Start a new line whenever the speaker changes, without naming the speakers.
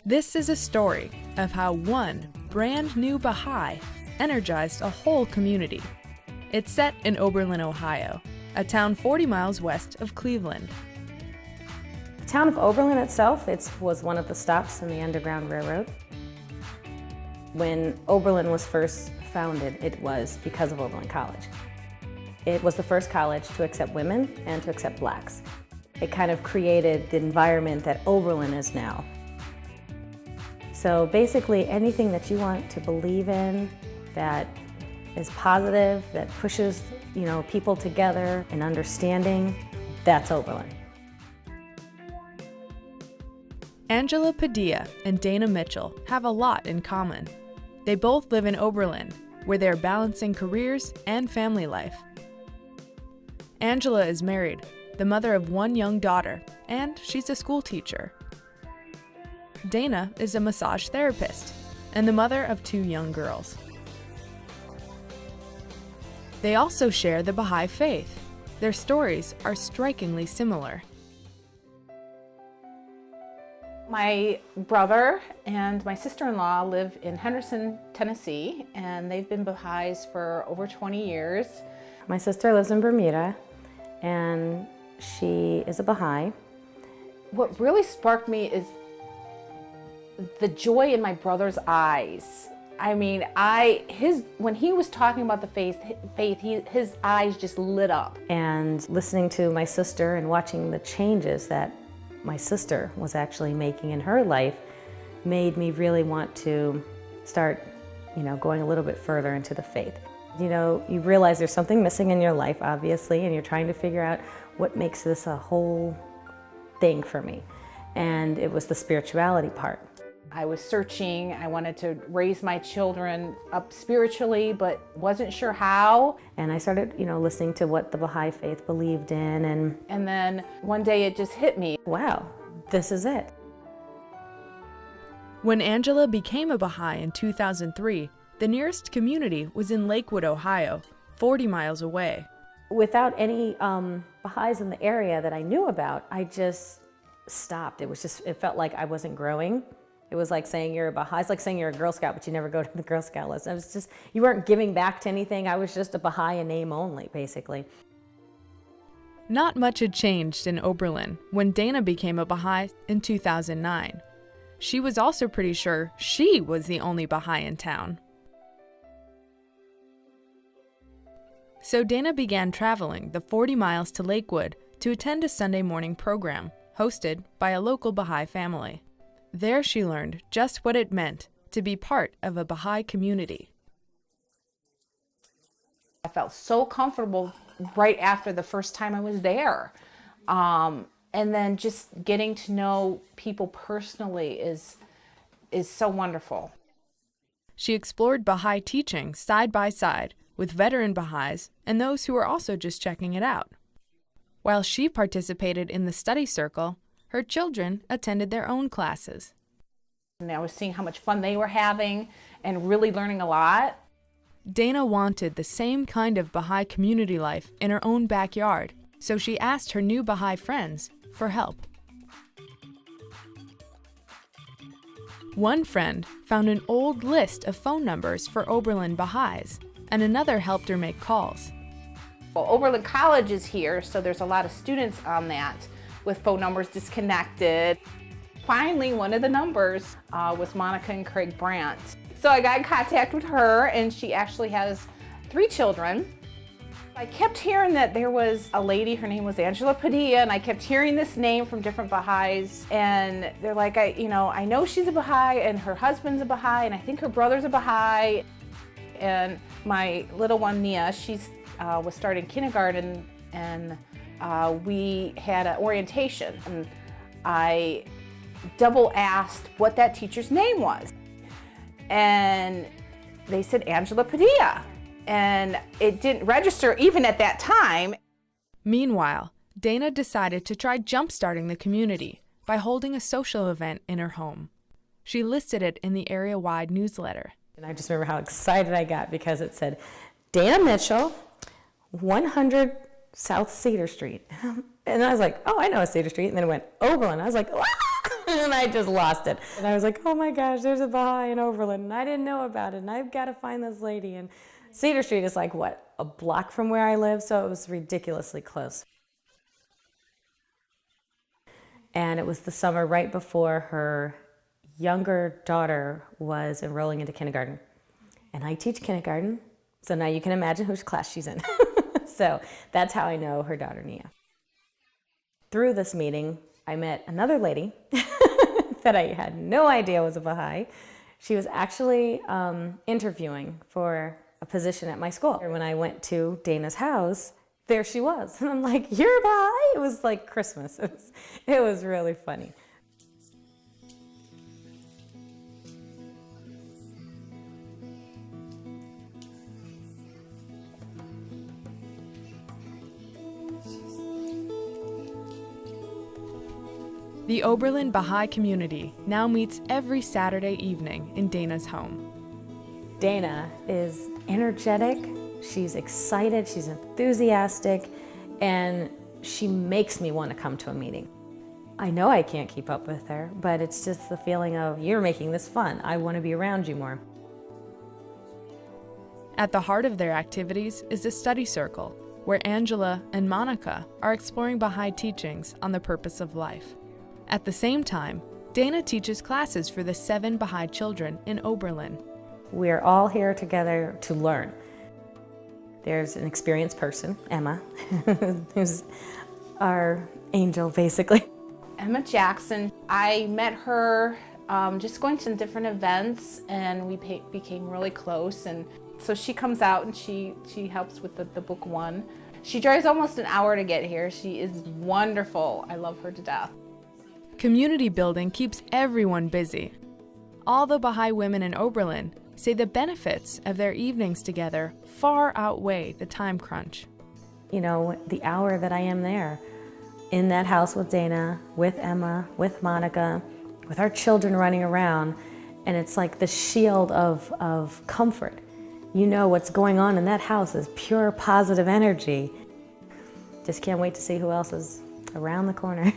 This is a story of how one brand new Baha'i energized a whole community. It's set in Oberlin, Ohio, a town 40 miles west of Cleveland.
The town of Oberlin itself was one of the stops in the Underground Railroad. When Oberlin was first founded, it was because of Oberlin College. It was the first college to accept women and to accept blacks. It kind of created the environment that Oberlin is now. So basically anything that you want to believe in that is positive, that pushes, people together and understanding, that's Oberlin.
Angela Padilla and Dana Mitchell have a lot in common. They both live in Oberlin, where they're balancing careers and family life. Angela is married, the mother of one young daughter, and she's a school teacher. Dana is a massage therapist and the mother of two young girls. They also share the Baha'i faith. Their stories are strikingly similar.
My brother and my sister-in-law live in Henderson, Tennessee, and they've been Baha'is for over 20 years.
My sister lives in Bermuda, and she is a Baha'i.
What really sparked me is the joy in my brother's eyes. I mean, when he was talking about the faith, his eyes just lit up.
And listening to my sister and watching the changes that my sister was actually making in her life made me really want to start, going a little bit further into the faith. You realize there's something missing in your life, obviously, and you're trying to figure out what makes this a whole thing for me. And it was the spirituality part.
I was searching. I wanted to raise my children up spiritually, but wasn't sure how.
And I started, listening to what the Baha'i faith believed in.
And then one day it just hit me.
Wow, this is it.
When Angela became a Baha'i in 2003, the nearest community was in Lakewood, Ohio, 40 miles away.
Without any Baha'is in the area that I knew about, I just stopped. It felt like I wasn't growing. It was like saying you're a Baha'i. It's like saying you're a Girl Scout, but you never go to the Girl Scout list. You weren't giving back to anything. I was just a Baha'i in name only, basically.
Not much had changed in Oberlin when Dana became a Baha'i in 2009. She was also pretty sure she was the only Baha'i in town. So Dana began traveling the 40 miles to Lakewood to attend a Sunday morning program hosted by a local Baha'i family. There she learned just what it meant to be part of a Baha'i community.
I felt so comfortable right after the first time I was there. And then just getting to know people personally is so wonderful.
She explored Baha'i teaching side by side with veteran Baha'is and those who were also just checking it out. While she participated in the study circle, her children attended their own classes.
And I was seeing how much fun they were having and really learning a lot.
Dana wanted the same kind of Baha'i community life in her own backyard, so she asked her new Baha'i friends for help. One friend found an old list of phone numbers for Oberlin Baha'is, and another helped her make calls.
Well, Oberlin College is here, so there's a lot of students on that with phone numbers disconnected. Finally, one of the numbers was Monica and Craig Brandt. So I got in contact with her, and she actually has 3 children. I kept hearing that there was a lady, her name was Angela Padilla, and I kept hearing this name from different Baha'is, and they're like, I know she's a Baha'i, and her husband's a Baha'i, and I think her brother's a Baha'i. And my little one, Nia, she's was starting kindergarten, and we had an orientation, and I double asked what that teacher's name was. And they said Angela Padilla, and it didn't register even at that time.
Meanwhile, Dana decided to try jump-starting the community by holding a social event in her home. She listed it in the area-wide newsletter.
And I just remember how excited I got because it said, Dana Mitchell, 100 South Cedar Street. And I was like, oh, I know a Cedar Street. And then it went Oberlin. I was like, wow. And I just lost it. And I was like, oh my gosh, there's a Baha'i in Oberlin, and I didn't know about it, and I've got to find this lady. And Cedar Street is like, what, a block from where I live? So it was ridiculously close. And it was the summer right before her younger daughter was enrolling into kindergarten. And I teach kindergarten, so now you can imagine whose class she's in. So that's how I know her daughter, Nia. Through this meeting, I met another lady that I had no idea was a Baha'i. She was actually interviewing for a position at my school. When I went to Dana's house, there she was. And I'm like, you're a Baha'i? It was like Christmas. It was really funny.
The Oberlin Baha'i community now meets every Saturday evening in Dana's home.
Dana is energetic, she's excited, she's enthusiastic, and she makes me want to come to a meeting. I know I can't keep up with her, but it's just the feeling of, you're making this fun, I want to be around you more.
At the heart of their activities is a study circle, where Angela and Monica are exploring Baha'i teachings on the purpose of life. At the same time, Dana teaches classes for the 7 Baha'i children in Oberlin.
We're all here together to learn. There's an experienced person, Emma, who's our angel, basically.
Emma Jackson, I met her just going to different events, and we became really close. And so she comes out and she helps with the book 1. She drives almost an hour to get here. She is wonderful. I love her to death.
Community building keeps everyone busy. All the Baha'i women in Oberlin say the benefits of their evenings together far outweigh the time crunch.
You know, the hour that I am there, in that house with Dana, with Emma, with Monica, with our children running around, and it's like the shield of comfort. You know what's going on in that house is pure positive energy. Just can't wait to see who else is around the corner.